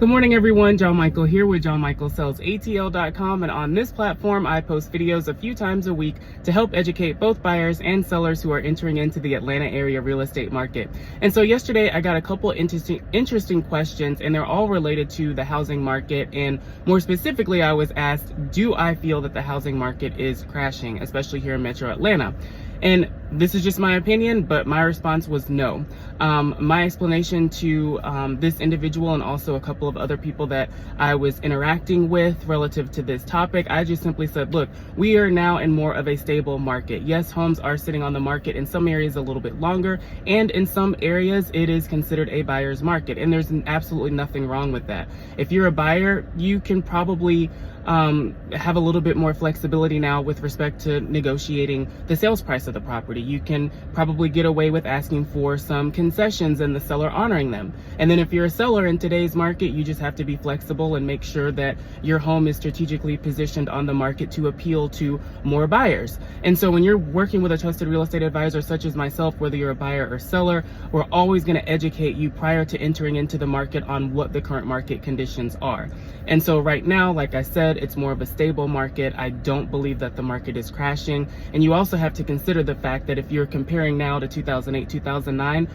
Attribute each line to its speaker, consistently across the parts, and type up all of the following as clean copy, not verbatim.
Speaker 1: Good morning, everyone. John Michael here with JohnMichaelSellsATL.com, and on this platform, I post videos a few times a week to help educate both buyers and sellers who are entering into the Atlanta area real estate market. And so yesterday, I got a couple interesting questions, and they're all related to the housing market. And more specifically, I was asked, do I feel that the housing market is crashing, especially here in Metro Atlanta? And this is just my opinion, but my response was no. My explanation to this individual and also a couple of other people that I was interacting with relative to this topic, I just simply said, look, we are now in more of a stable market. Yes, homes are sitting on the market in some areas a little bit longer, and in some areas it is considered a buyer's market, and there's absolutely nothing wrong with that. If you're a buyer, you can probably have a little bit more flexibility now with respect to negotiating the sales price of the property. You can probably get away with asking for some concessions and the seller honoring them. And then if you're a seller in today's market, you just have to be flexible and make sure that your home is strategically positioned on the market to appeal to more buyers. And so when you're working with a trusted real estate advisor such as myself, whether you're a buyer or seller, we're always going to educate you prior to entering into the market on what the current market conditions are. And so right now, like I said, it's more of a stable market. I don't believe that the market is crashing. And you also have to consider the fact that if you're comparing now to 2008, 2009,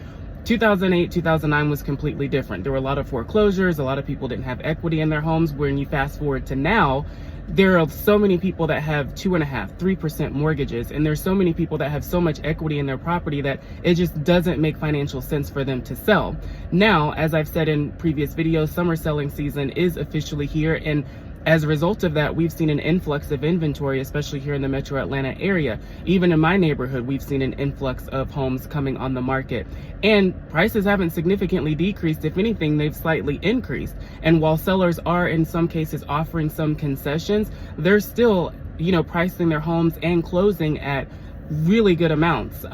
Speaker 1: 2009 was completely different. There were a lot of foreclosures. A lot of people didn't have equity in their homes. When you fast forward to now, there are so many people that have 2.5%, 3% mortgages, and there's so many people that have so much equity in their property that it just doesn't make financial sense for them to sell. Now, as I've said in previous videos, summer selling season is officially here, and as a result of that, we've seen an influx of inventory, especially here in the Metro Atlanta area. Even in my neighborhood, we've seen an influx of homes coming on the market. And prices haven't significantly decreased. If anything, they've slightly increased. And while sellers are in some cases offering some concessions, they're still, pricing their homes and closing at really good amounts.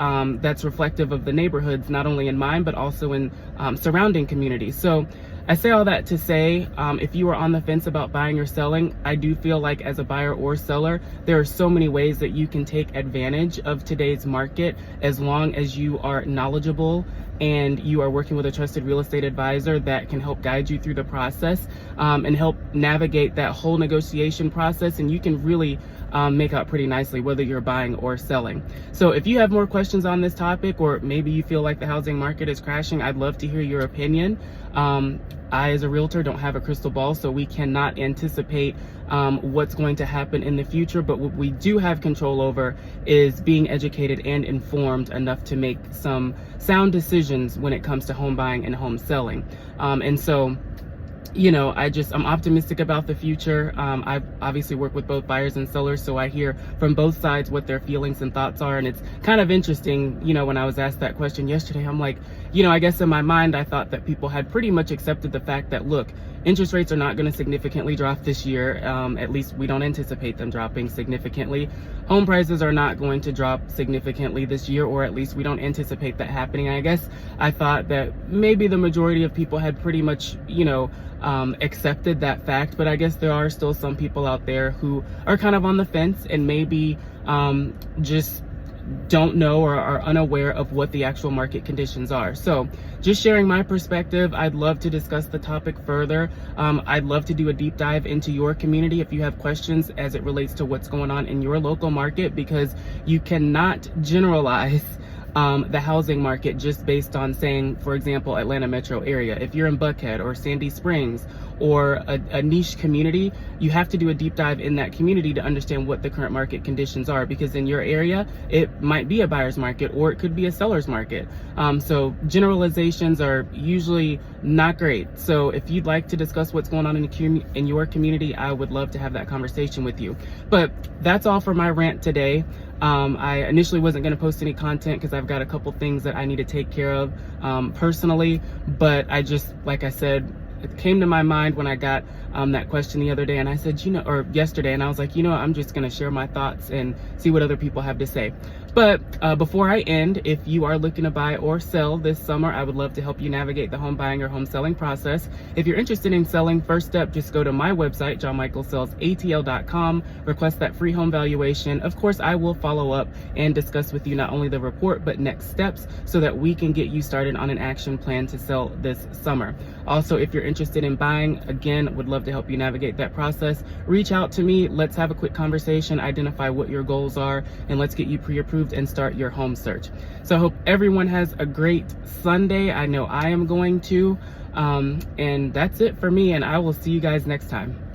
Speaker 1: That's reflective of the neighborhoods, not only in mine, but also in surrounding communities. So I say all that to say, if you are on the fence about buying or selling, I do feel like as a buyer or seller, there are so many ways that you can take advantage of today's market as long as you are knowledgeable and you are working with a trusted real estate advisor that can help guide you through the process and help navigate that whole negotiation process, and you can really make out pretty nicely whether you're buying or selling. So if you have more questions on this topic, or maybe you feel like the housing market is crashing, I'd love to hear your opinion. I, as a realtor, don't have a crystal ball, so we cannot anticipate what's going to happen in the future. But what we do have control over is being educated and informed enough to make some sound decisions when it comes to home buying and home selling. And so, I'm optimistic about the future. I obviously work with both buyers and sellers, so I hear from both sides what their feelings and thoughts are. And it's kind of interesting, when I was asked that question yesterday, I'm like, I guess in my mind, I thought that people had pretty much accepted the fact that, look, interest rates are not going to significantly drop this year. At least we don't anticipate them dropping significantly. Home prices are not going to drop significantly this year, or at least we don't anticipate that happening. I guess I thought that maybe the majority of people had pretty much, accepted that fact, but I guess there are still some people out there who are kind of on the fence and maybe just don't know or are unaware of what the actual market conditions are. So just sharing my perspective. I'd love to discuss the topic further. I'd love to do a deep dive into your community if you have questions as it relates to what's going on in your local market, because you cannot generalize the housing market just based on saying, for example, Atlanta metro area. If you're in Buckhead or Sandy Springs or a niche community, you have to do a deep dive in that community to understand what the current market conditions are, because in your area, it might be a buyer's market or it could be a seller's market. So generalizations are usually not great. So if you'd like to discuss what's going on in your community, I would love to have that conversation with you. But that's all for my rant today. I initially wasn't going to post any content because I've got a couple things that I need to take care of personally, but I just, like I said, it came to my mind when I got that question the other day, and I said, or yesterday, and I was like, I'm just going to share my thoughts and see what other people have to say. But before I end, if you are looking to buy or sell this summer, I would love to help you navigate the home buying or home selling process. If you're interested in selling, first step, just go to my website, johnmichaelssalesatl.com, request that free home valuation. Of course, I will follow up and discuss with you not only the report, but next steps so that we can get you started on an action plan to sell this summer. Also, if you're interested in buying, again, would love to help you navigate that process. Reach out to me. Let's have a quick conversation, identify what your goals are, and let's get you pre-approved and start your home search. So I hope everyone has a great Sunday. I know I am going to. And that's it for me, and I will see you guys next time.